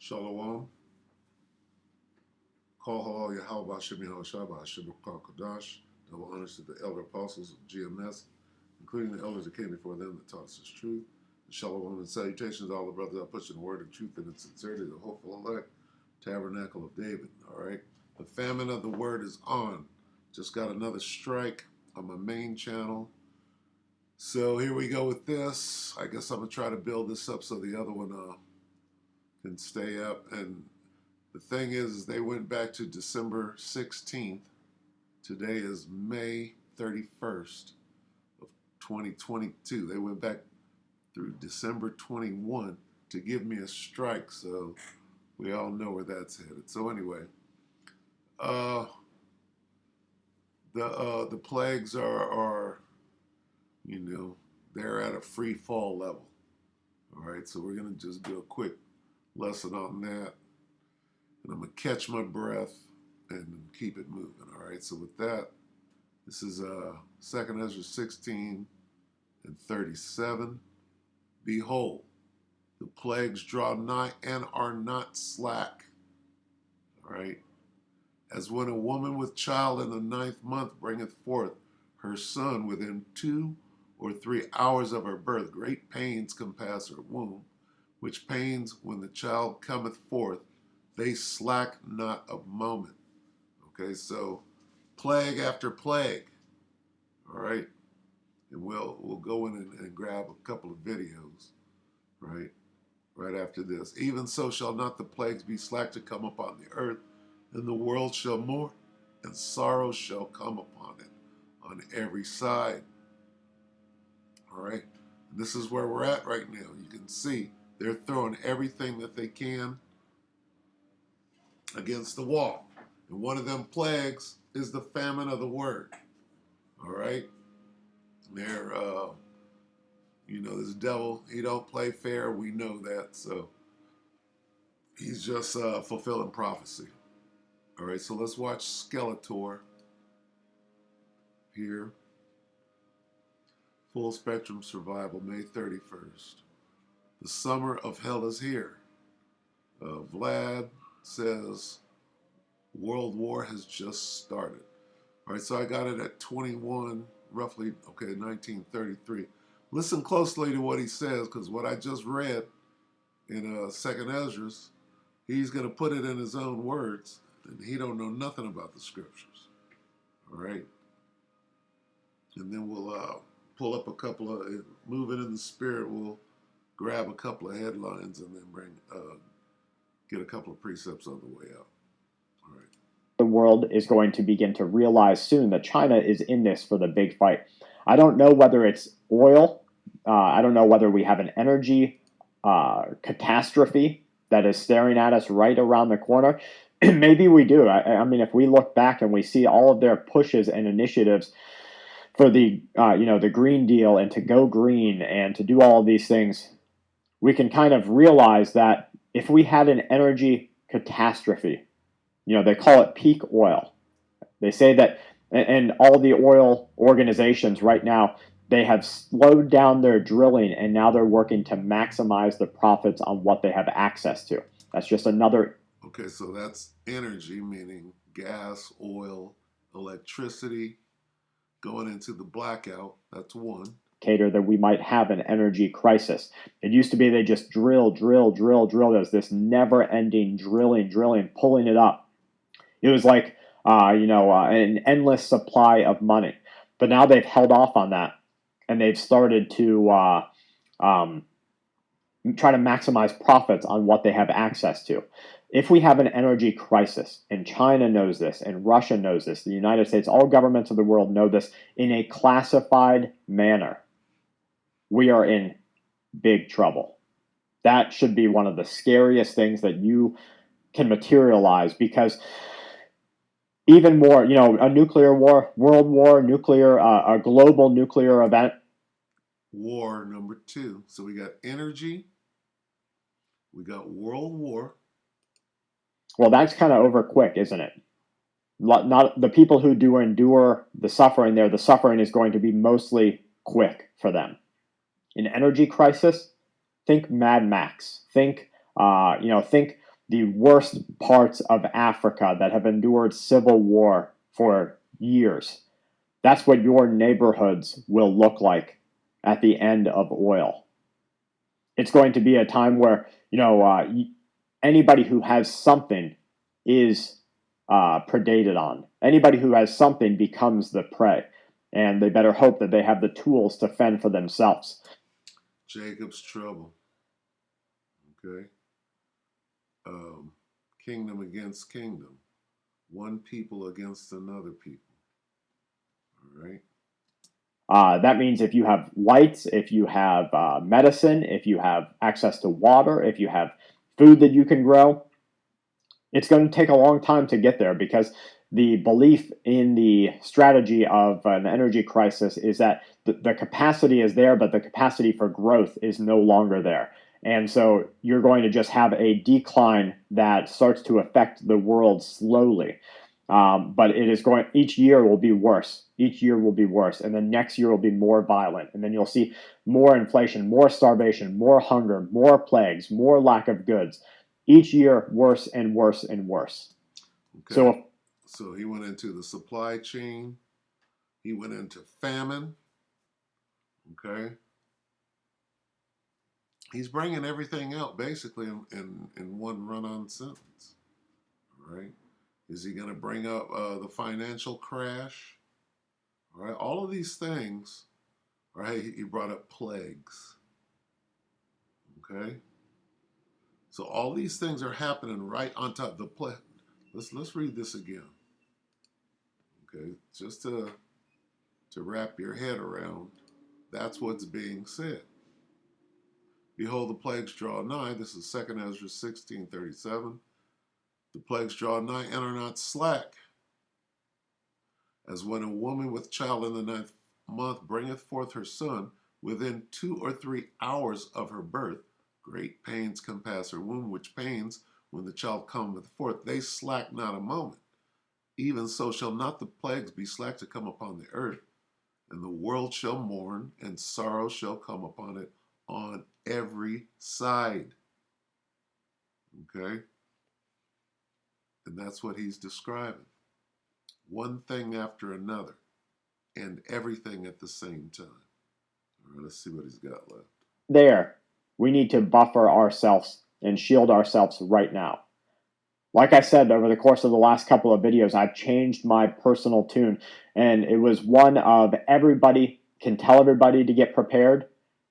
Shalom. Call halal Yahweh Shem Yahushua Shem Kadash. Double honors to the elder apostles of GMS, including the elders that came before them that taught us His truth. And shalom and salutations to all the brothers that push the word of truth and its sincerity, the hopeful elect, tabernacle of David. All right. The famine of the word is on. Just got another strike on my main channel. So here we go with this. I guess I'm going to try to build this up so the other one can stay up. And the thing is they went back to December 16th. Today is May 31st of 2022. They went back through December 21 to give me a strike. So we all know where that's headed. So anyway, the plagues are they're at a free fall level. All right, so we're gonna just do a quick lesson on that, and I'm gonna catch my breath and keep it moving. All right, so with that, this is 2nd Ezra 16 and 37. Behold, the plagues draw nigh and are not slack. All right, as when a woman with child in the 9th month bringeth forth her son within 2 or 3 hours of her birth, great pains compass her womb, which pains when the child cometh forth, they slack not a moment. Okay, so plague after plague. All right, and we'll go in and grab a couple of videos, right after this. Even so shall not the plagues be slack to come upon the earth, and the world shall mourn, and sorrow shall come upon it on every side. All right, and this is where we're at right now. You can see they're throwing everything that they can against the wall. And one of them plagues is the famine of the word. All right, they're this devil, he don't play fair. We know that, so he's just fulfilling prophecy. All right, so let's watch Skeletor here. Full Spectrum Survival, May 31st. The summer of hell is here. Vlad says World War has just started. All right, so I got it at 21, roughly, 1933. Listen closely to what he says, because what I just read in 2nd Ezra's, he's going to put it in his own words, and he don't know nothing about the scriptures. All right? And then we'll pull up a couple of, moving in the spirit, we'll grab a couple of headlines and then get a couple of precepts on the way out. All right. The world is going to begin to realize soon that China is in this for the big fight. I don't know whether it's oil. I don't know whether we have an energy catastrophe that is staring at us right around the corner. Maybe we do. I mean, if we look back and we see all of their pushes and initiatives for the the Green Deal and to go green and to do all of these things, we can kind of realize that if we had an energy catastrophe, they call it peak oil. They say that, and all the oil organizations right now, they have slowed down their drilling and now they're working to maximize the profits on what they have access to. That's just another. Okay, so that's energy, meaning gas, oil, electricity, going into the blackout. That's one. Indicator that we might have an energy crisis. It used to be they just drill. There's this never-ending drilling, pulling it up. It was like an endless supply of money. But now they've held off on that, and they've started to try to maximize profits on what they have access to. If we have an energy crisis, and China knows this, and Russia knows this, the United States, all governments of the world know this in a classified manner, we are in big trouble. That should be one of the scariest things that you can materialize, because even more, a nuclear war, world war, a global nuclear event. War number 2. So we got energy, we got world war. Well, that's kind of over quick, isn't it? Not the people who do endure the suffering there. The suffering is going to be mostly quick for them. An energy crisis, think Mad Max. Think the worst parts of Africa that have endured civil war for years. That's what your neighborhoods will look like at the end of oil. It's going to be a time where, anybody who has something is predated on. Anybody who has something becomes the prey, and they better hope that they have the tools to fend for themselves. Jacob's trouble. Okay. Kingdom against kingdom. One people against another people. All right. That means if you have lights, if you have medicine, if you have access to water, if you have food that you can grow, it's going to take a long time to get there, because the belief in the strategy of an energy crisis is that the capacity is there, but the capacity for growth is no longer there. And so you're going to just have a decline that starts to affect the world slowly. But it is going, each year will be worse. Each year will be worse. And then next year will be more violent. And then you'll see more inflation, more starvation, more hunger, more plagues, more lack of goods. Each year, worse and worse and worse. Okay. So he went into the supply chain. He went into famine. Okay. He's bringing everything out basically in one run-on sentence. All right. Is he going to bring up the financial crash? All right. All of these things. All right. He brought up plagues. Okay. So all these things are happening right on top of the plague. Let's read this again. Okay. Just to wrap your head around, that's what's being said. Behold, the plagues draw nigh. This is 2 Ezra 16:37. The plagues draw nigh and are not slack, as when a woman with child in the 9th month bringeth forth her son, within 2 or 3 hours of her birth, great pains compass her womb, which pains, when the child cometh forth, they slack not a moment. Even so shall not the plagues be slack to come upon the earth, and the world shall mourn, and sorrow shall come upon it on every side. Okay? And that's what he's describing. One thing after another, and everything at the same time. All right, let's see what he's got left. There, we need to buffer ourselves and shield ourselves right now. Like I said, over the course of the last couple of videos, I've changed my personal tune, and it was one of everybody can tell everybody to get prepared,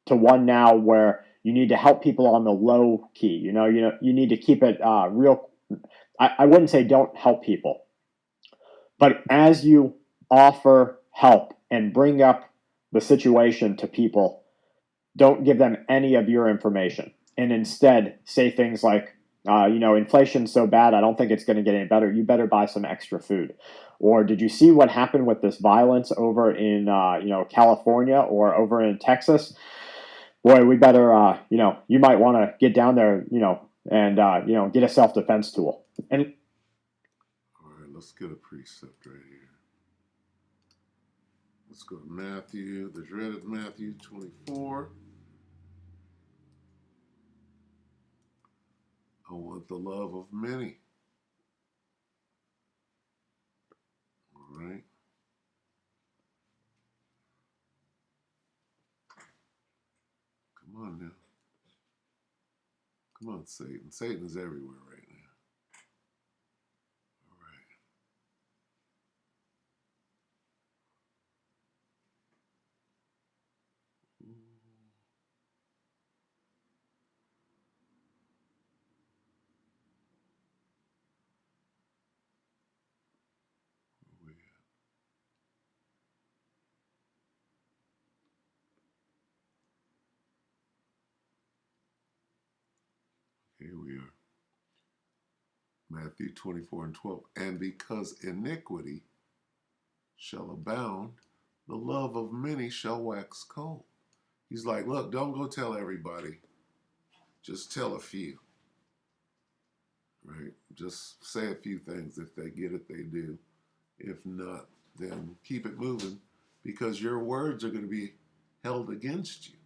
to one now where you need to help people on the low key. You need to keep it real. I wouldn't say don't help people, but as you offer help and bring up the situation to people, don't give them any of your information, and instead say things like, inflation's so bad, I don't think it's going to get any better. You better buy some extra food. Or did you see what happened with this violence over in, California or over in Texas? Boy, we better, you might want to get down there, and, get a self-defense tool. And all right, let's get a precept right here. Let's go to Matthew, the dreaded Matthew 24. I want the love of many. All right. Come on now. Come on, Satan. Satan is everywhere right now. All right. Here we are. Matthew 24:12. And because iniquity shall abound, the love of many shall wax cold. He's like, look, don't go tell everybody. Just tell a few. Right? Just say a few things. If they get it, they do. If not, then keep it moving, because your words are going to be held against you.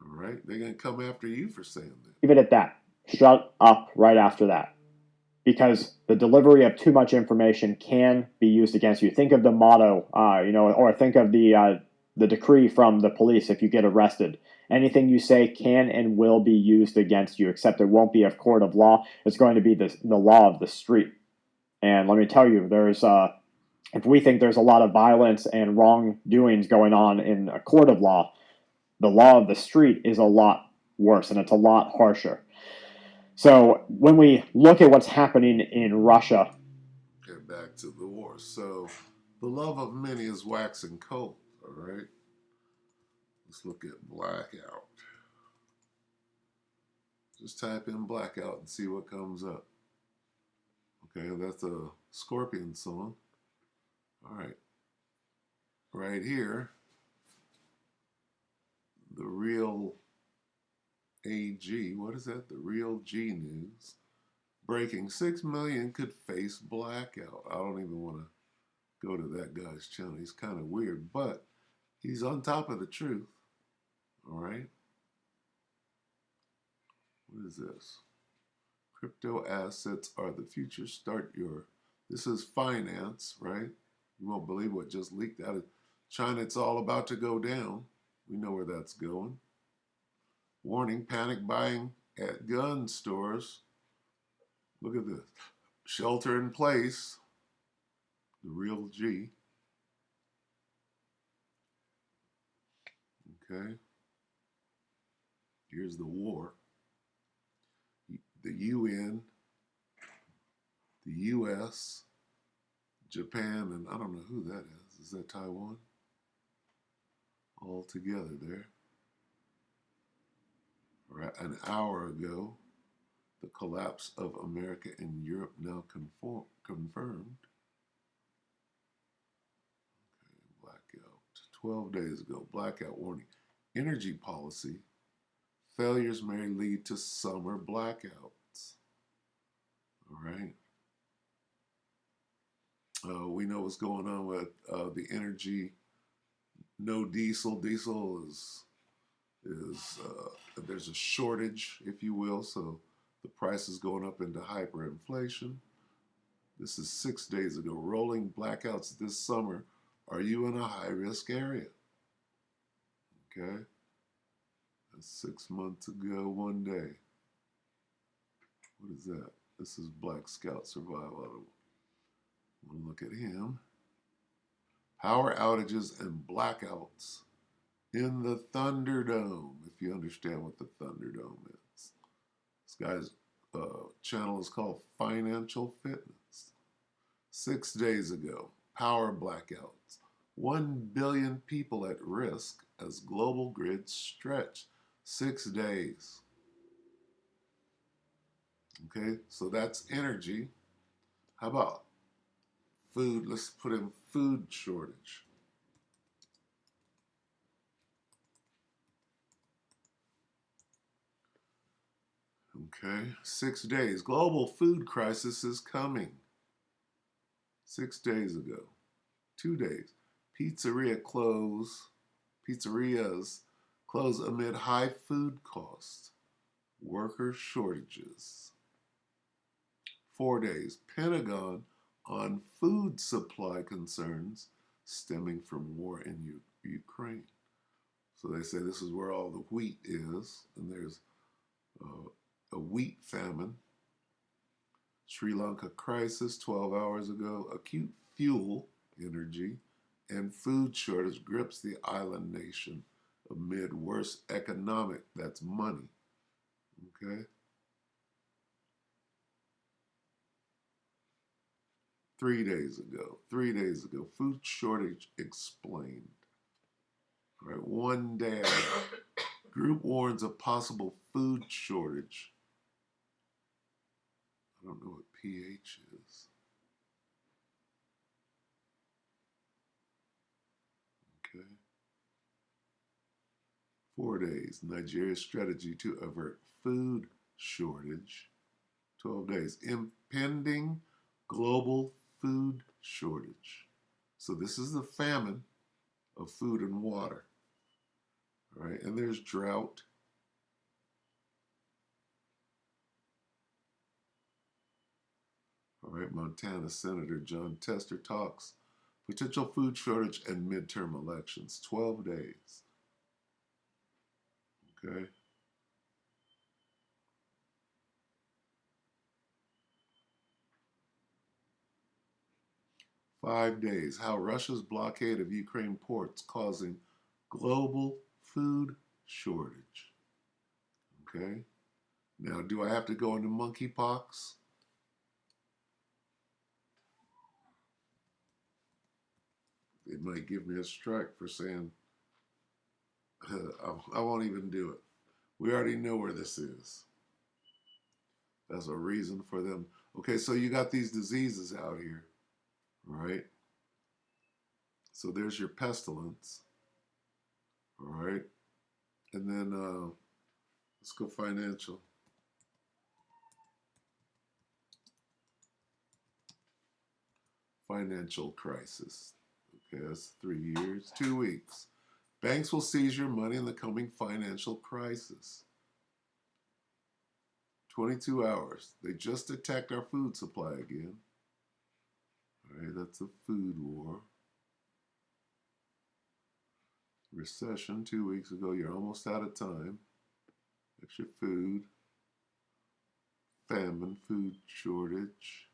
All right? They're going to come after you for saying that. leave it at that. shut up right after that, because the delivery of too much information can be used against you. Think of the motto, or think of the decree from the police if you get arrested. Anything you say can and will be used against you, except it won't be a court of law. It's going to be the law of the street. And let me tell you, if we think there's a lot of violence and wrongdoings going on in a court of law, the law of the street is a lot worse and it's a lot harsher. So when we look at what's happening in Russia, get back to the war. So the love of many is waxing cold. All right. Let's look at blackout. Just type in blackout and see what comes up. Okay, that's a Scorpion song. All right. Right here, the real AG, what is that? The real G News. Breaking 6 million could face blackout. I don't even want to go to that guy's channel. He's kind of weird, but he's on top of the truth. All right. What is this? Crypto assets are the future. This is finance, right? You won't believe what just leaked out of China. It's all about to go down. We know where that's going. Warning, panic buying at gun stores. Look at this. Shelter in place. The real G. Okay. Here's the war. The UN, the US, Japan, and I don't know who that is. Is that Taiwan? All together there. Right, an hour ago, the collapse of America and Europe now confirmed. Okay, blackout. 12 days ago, blackout warning. Energy policy. Failures may lead to summer blackouts. All right. We know what's going on with the energy. No diesel. Diesel is there's a shortage, if you will, so the price is going up into hyperinflation. This is 6 days ago. Rolling blackouts this summer. Are you in a high-risk area? Okay. That's 6 months ago, one day. What is that? This is Black Scout Survival. I want to look at him. Power outages and blackouts in the Thunderdome, if you understand what the Thunderdome is. This guy's channel is called Financial Fitness. 6 days ago, power blackouts. 1 billion people at risk as global grids stretch. 6 days. Okay, so that's energy. How about food? Let's put in food shortage. Okay, 6 days. Global food crisis is coming. 6 days ago. 2 days. Pizzerias close amid high food costs. Worker shortages. 4 days. Pentagon on food supply concerns stemming from war in Ukraine. So they say this is where all the wheat is, and there's a wheat famine. Sri Lanka crisis 12 hours ago. Acute fuel, energy, and food shortage grips the island nation amid worse economic, that's money. Okay? 3 days ago, food shortage explained. All right, one day, group warns of possible food shortage. I don't know what pH is. Okay. 4 days, Nigeria's strategy to avert food shortage. 12 days, impending global food shortage. So this is the famine of food and water. All right, and there's drought. Montana Senator John Tester talks potential food shortage and midterm elections. 12 days. Okay. Five days. How Russia's blockade of Ukraine ports causing global food shortage. Okay. Now, do I have to go into monkeypox? It might give me a strike for saying I won't even do it. We already know where this is. That's a reason for them. Okay, so you got these diseases out here, right? So there's your pestilence, all right? And then let's go financial. Financial crisis. Okay, that's 3 years, 2 weeks. Banks will seize your money in the coming financial crisis. 22 hours. They just attacked our food supply again. All right, that's a food war. Recession 2 weeks ago. You're almost out of time. Extra food. Famine, food shortage.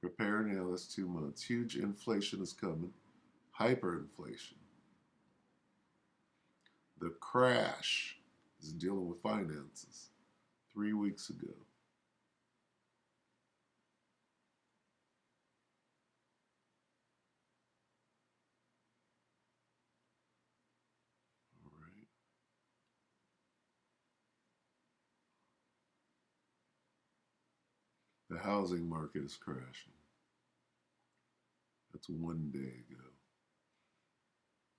Prepare now, that's 2 months. Huge inflation is coming. Hyperinflation. The crash is dealing with finances 3 weeks ago. All right. The housing market is crashing. That's 1 day ago.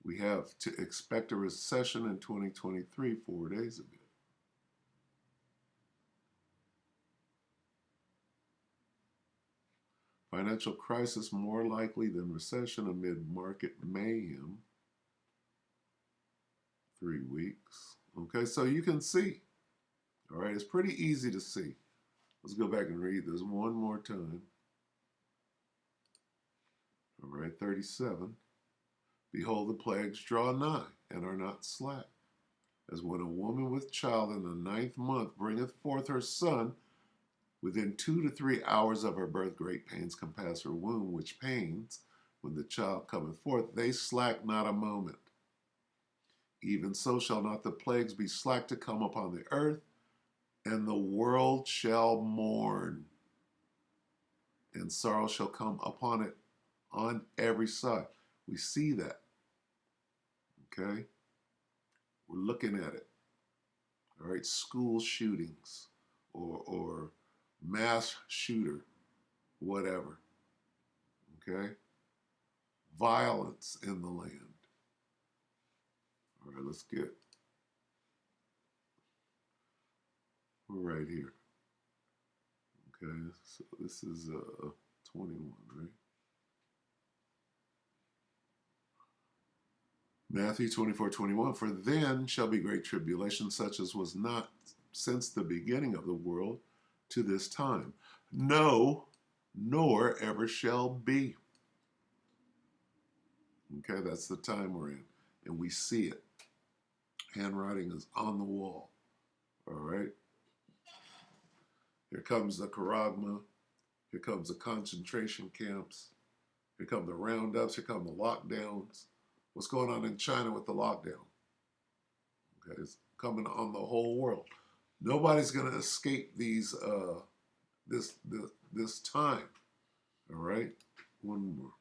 We have to expect a recession in 2023 4 days ago. Financial crisis more likely than recession amid market mayhem. 3 weeks. Okay, so you can see. All right, it's pretty easy to see. Let's go back and read this one more time. All right, 37. Behold, the plagues draw nigh and are not slack. As when a woman with child in the 9th month bringeth forth her son, within 2 to 3 hours of her birth, great pains compass her womb, which pains, when the child cometh forth, they slack not a moment. Even so shall not the plagues be slack to come upon the earth, and the world shall mourn, and sorrow shall come upon it on every side. We see that. Okay? We're looking at it. All right, school shootings or mass shooter, whatever. Okay? Violence in the land. All right, let's get right here. Okay, so this is 21, right? Matthew 24:21. For then shall be great tribulation, such as was not since the beginning of the world to this time. No, nor ever shall be. Okay, that's the time we're in. And we see it. Handwriting is on the wall. All right. Here comes the Charagma. Here comes the concentration camps. Here come the roundups. Here come the lockdowns. What's going on in China with the lockdown? Okay, it's coming on the whole world. Nobody's going to escape these this time. All right, one more.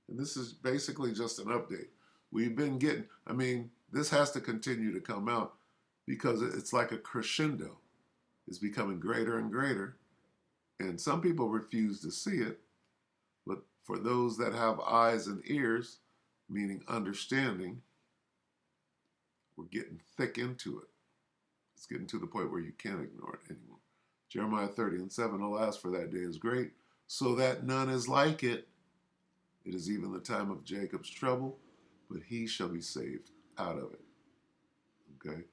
And this is basically just an update. We've been getting. I mean, this has to continue to come out because it's like a crescendo. It's becoming greater and greater. And some people refuse to see it, but for those that have eyes and ears, meaning understanding, we're getting thick into it. It's getting to the point where you can't ignore it anymore. Jeremiah 30:7, alas, for that day is great, so that none is like it. It is even the time of Jacob's trouble, but he shall be saved out of it. Okay?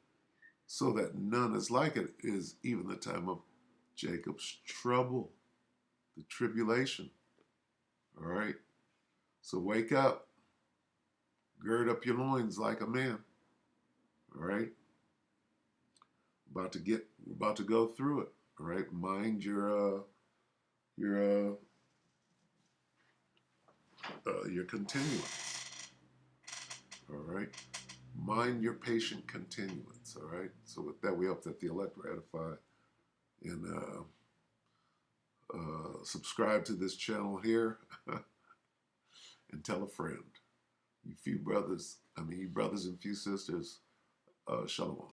so that none is like it, is even the time of Jacob's trouble, the tribulation. All right? So wake up, gird up your loins like a man. All right? We're about to go through it. All right? Mind your continuance. All right? Mind your patient continuance. All right? So with that, we hope that the elect are edified. And subscribe to this channel here and tell a friend. You brothers and few sisters, shalom.